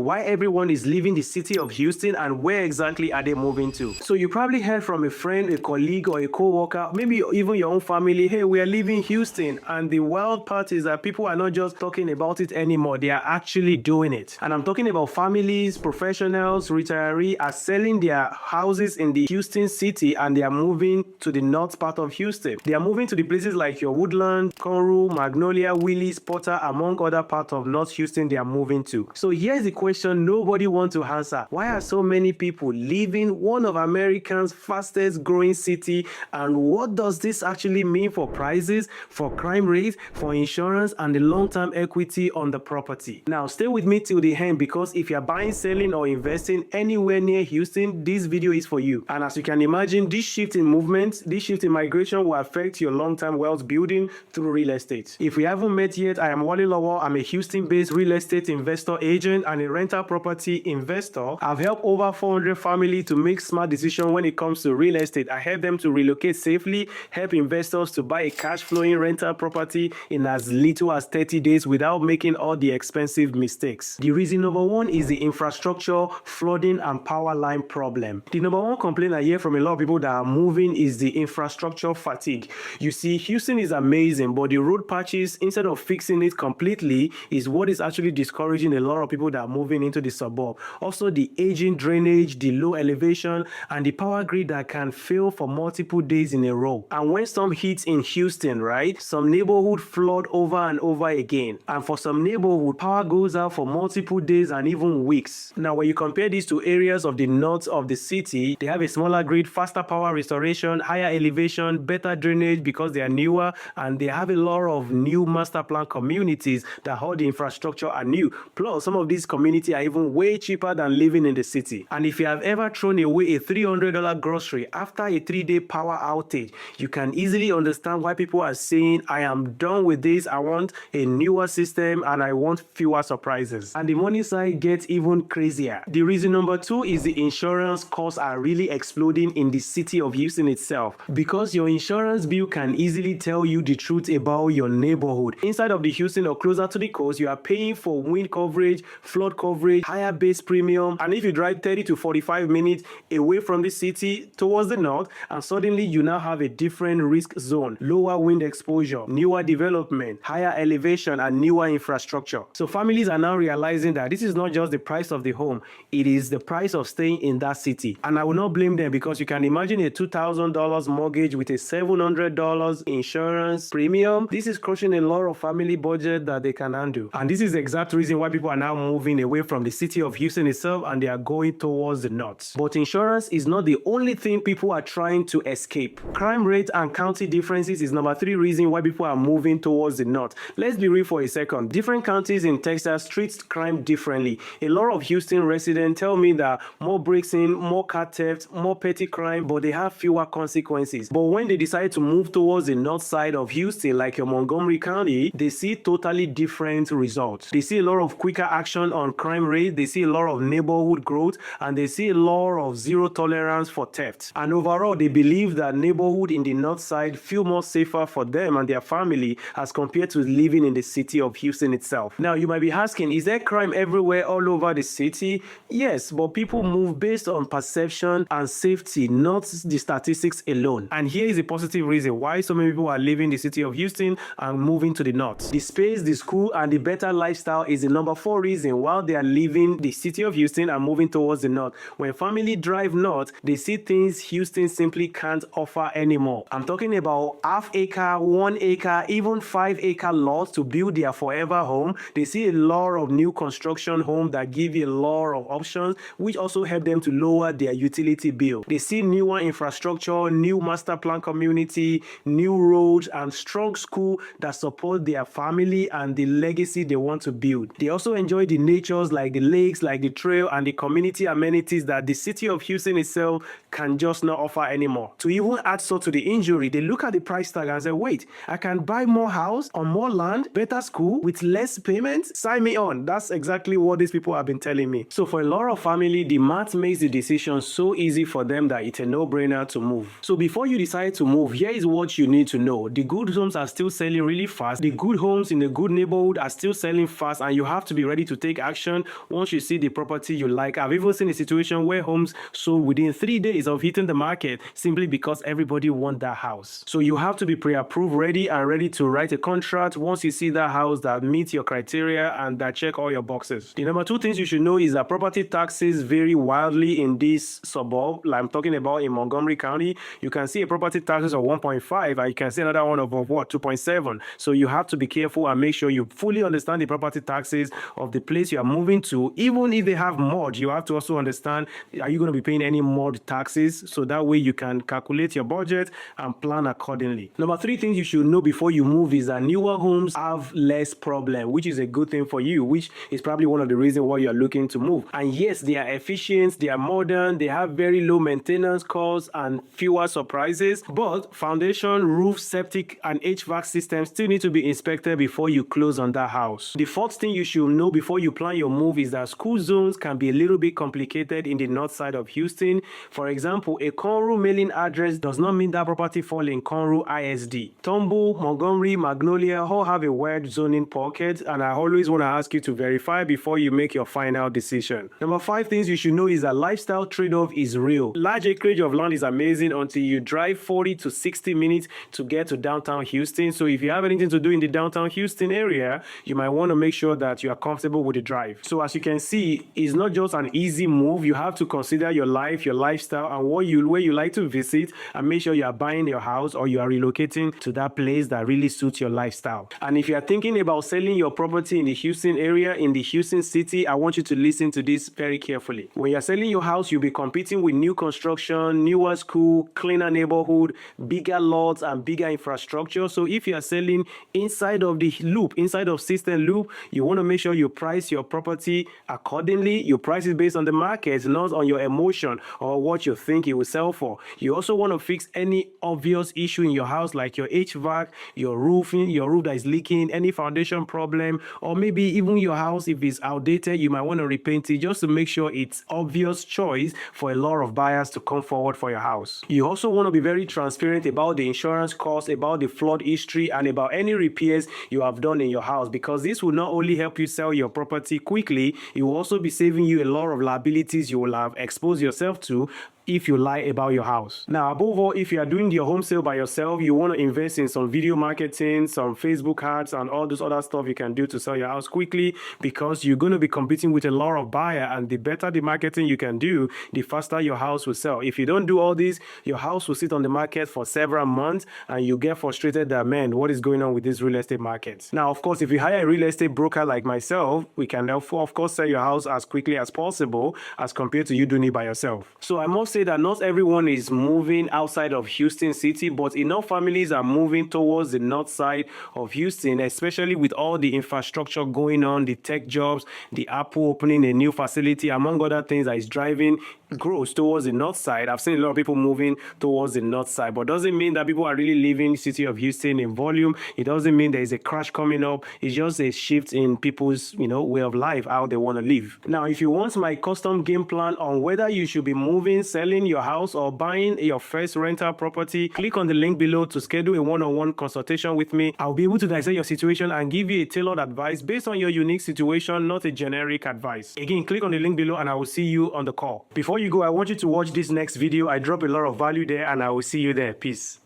Why everyone is leaving the city of Houston and where exactly are they moving to? So you probably heard from a friend, a colleague, or a co-worker, maybe even your own family, hey, we are leaving Houston. And the wild part is that people are not just talking about it anymore, they are actually doing it. And I'm talking about families, professionals, retirees are selling their houses in the Houston city and they are moving to the north part of Houston. They are moving to the places like your Woodlands, Conroe, Magnolia, Willis, Porter, among other parts of North Houston they are moving to. So here's the question nobody wants to answer. Why are so many people leaving one of America's fastest growing city, and what does this actually mean for prices, for crime rates, for insurance, and the long-term equity on the property? Now stay with me till the end, because if you're buying, selling, or investing anywhere near Houston, this video is for you. And as you can imagine, this shift in movement, this shift in migration will affect your long-term wealth building through real estate. If we haven't met yet, I am Wale Lawal. I'm a Houston-based real estate investor agent and a rental property investor. I've helped over 400 families to make smart decisions when it comes to real estate. I help them to relocate safely, help investors to buy a cash-flowing rental property in as little as 30 days without making all the expensive mistakes. The reason number one is the infrastructure, flooding, and power line problem. The number one complaint I hear from a lot of people that are moving is the infrastructure fatigue. You see, Houston is amazing, but the road patches, instead of fixing it completely, is what is actually discouraging a lot of people that are moving into the suburb. Also, the aging drainage, the low elevation, and the power grid that can fail for multiple days in a row. And when storm hits in Houston, right, some neighborhood flood over and over again. And for some neighborhood, power goes out for multiple days and even weeks. Now, when you compare these to areas of the north of the city, they have a smaller grid, faster power restoration, higher elevation, better drainage because they are newer, and they have a lot of new master plan communities that all the infrastructure are new. Plus, some of these communities are even way cheaper than living in the city. And if you have ever thrown away a $300 grocery after a 3-day power outage, you can easily understand why people are saying, I am done with this, I want a newer system and I want fewer surprises. And the money side gets even crazier. The reason number two is the insurance costs are really exploding in the city of Houston itself, because your insurance bill can easily tell you the truth about your neighborhood. Inside of the Houston or closer to the coast, you are paying for wind coverage, flood coverage, higher base premium, and if you drive 30 to 45 minutes away from the city towards the north, and suddenly you now have a different risk zone, lower wind exposure, newer development, higher elevation, and newer infrastructure. So families are now realizing that this is not just the price of the home, it is the price of staying in that city. And I will not blame them, because you can imagine a $2,000 mortgage with a $700 insurance premium. This is crushing a lot of family budget that they can handle. And this is the exact reason why people are now moving away from the city of Houston itself and they are going towards the north. But insurance is not the only thing people are trying to escape. Crime rate and county differences is number 3 reason why people are moving towards the north. Let's be real for a second. Different counties in Texas treat crime differently. A lot of Houston residents tell me that more breaks in, more car theft, more petty crime, but they have fewer consequences. But when they decide to move towards the north side of Houston, like your Montgomery County, they see totally different results. They see a lot of quicker action on crime rate, they see a lot of neighborhood growth, and they see a lot of zero tolerance for theft. And overall, they believe that neighborhood in the north side feel more safer for them and their family as compared to living in the city of Houston itself. Now, you might be asking, is there crime everywhere all over the city? Yes, but people move based on perception and safety, not the statistics alone. And here is a positive reason why so many people are leaving the city of Houston and moving to the north. The space, the school, and the better lifestyle is the number 4 reason why they are leaving the city of Houston and moving towards the north. When family drive north, they see things Houston simply can't offer anymore. I'm talking about half-acre, 1-acre, even 5-acre lots to build their forever home. They see a lot of new construction homes that give you a lot of options, which also help them to lower their utility bill. They see newer infrastructure, new master plan community, new roads, and strong school that support their family and the legacy they want to build. They also enjoy the natures like the lakes, like the trail, and the community amenities that the city of Houston itself can just not offer anymore. To even add salt to the injury, they look at the price tag and say, wait, I can buy more house on more land, better school with less payments? Sign me on. That's exactly what these people have been telling me. So for a lot of family, the math makes the decision so easy for them that it's a no-brainer to move. So before you decide to move, here is what you need to know. The good homes are still selling really fast. The good homes in the good neighborhood are still selling fast, and you have to be ready to take action situation once you see the property you like. I've even seen a situation where homes sold within 3 days of hitting the market simply because everybody wants that house. So you have to be pre-approved, ready to write a contract once you see that house that meets your criteria and that check all your boxes. The number 2 things you should know is that property taxes vary wildly in this suburb. Like I'm talking about in Montgomery County, you can see a property taxes of 1.5 and you can see another one of what, 2.7. So you have to be careful and make sure you fully understand the property taxes of the place you are moving to. Even if they have mod, you have to also understand, are you going to be paying any mod taxes? So that way you can calculate your budget and plan accordingly. Number 3 things you should know before you move is that newer homes have less problem, which is a good thing for you, which is probably one of the reasons why you're looking to move. And yes, they are efficient, they are modern, they have very low maintenance costs and fewer surprises, but foundation, roof, septic, and HVAC systems still need to be inspected before you close on that house. The 4th thing you should know before you plan your move is that school zones can be a little bit complicated in the north side of Houston. For example, a Conroe mailing address does not mean that property falls in Conroe ISD. Tumble, Montgomery, Magnolia all have a wide zoning pocket, and I always want to ask you to verify before you make your final decision. Number 5 things you should know is that lifestyle trade-off is real. Large acreage of land is amazing until you drive 40 to 60 minutes to get to downtown Houston. So if you have anything to do in the downtown Houston area, you might want to make sure that you are comfortable with the drive. So as you can see, it's not just an easy move. You have to consider your life, your lifestyle, and where you like to visit, and make sure you are buying your house or you are relocating to that place that really suits your lifestyle. And if you are thinking about selling your property in the Houston area, in the Houston city, I want you to listen to this very carefully. When you're selling your house, you'll be competing with new construction, newer school, cleaner neighborhood, bigger lots, and bigger infrastructure. So if you are selling inside of the loop, inside of system loop, you want to make sure you price your property accordingly. You price it based on the market, not on your emotion or what you think it will sell for. You also want to fix any obvious issue in your house, like your HVAC, your roofing, your roof that is leaking, any foundation problem, or maybe even your house, if it's outdated, you might want to repaint it just to make sure it's obvious choice for a lot of buyers to come forward for your house. You also want to be very transparent about the insurance costs, about the flood history, and about any repairs you have done in your house, because this will not only help you sell your property quickly, it will also be saving you a lot of liabilities you will have exposed yourself to if you lie about your house. Now, above all, if you are doing your home sale by yourself, you want to invest in some video marketing, some Facebook ads, and all this other stuff you can do to sell your house quickly, because you're going to be competing with a lot of buyers, and the better the marketing you can do, the faster your house will sell. If you don't do all this, your house will sit on the market for several months, and you get frustrated that, man, what is going on with this real estate market? Now, of course, if you hire a real estate broker like myself, we can therefore, of course, sell your house as quickly as possible as compared to you doing it by yourself. So I must say that not everyone is moving outside of Houston city, but enough families are moving towards the north side of Houston, especially with all the infrastructure going on, the tech jobs, the Apple opening a new facility, among other things that is driving growth towards the north side. I've seen a lot of people moving towards the north side, but doesn't mean that people are really leaving the city of Houston in volume. It doesn't mean there is a crash coming up. It's just a shift in people's, way of life, how they want to live. Now, if you want my custom game plan on whether you should be moving, selling your house, or buying your first rental property, click on the link below to schedule a one-on-one consultation with me. I'll be able to dissect your situation and give you a tailored advice based on your unique situation, not a generic advice. Again, click on the link below and I will see you on the call. Before you go, I want you to watch this next video. I drop a lot of value there, and I will see you there. Peace.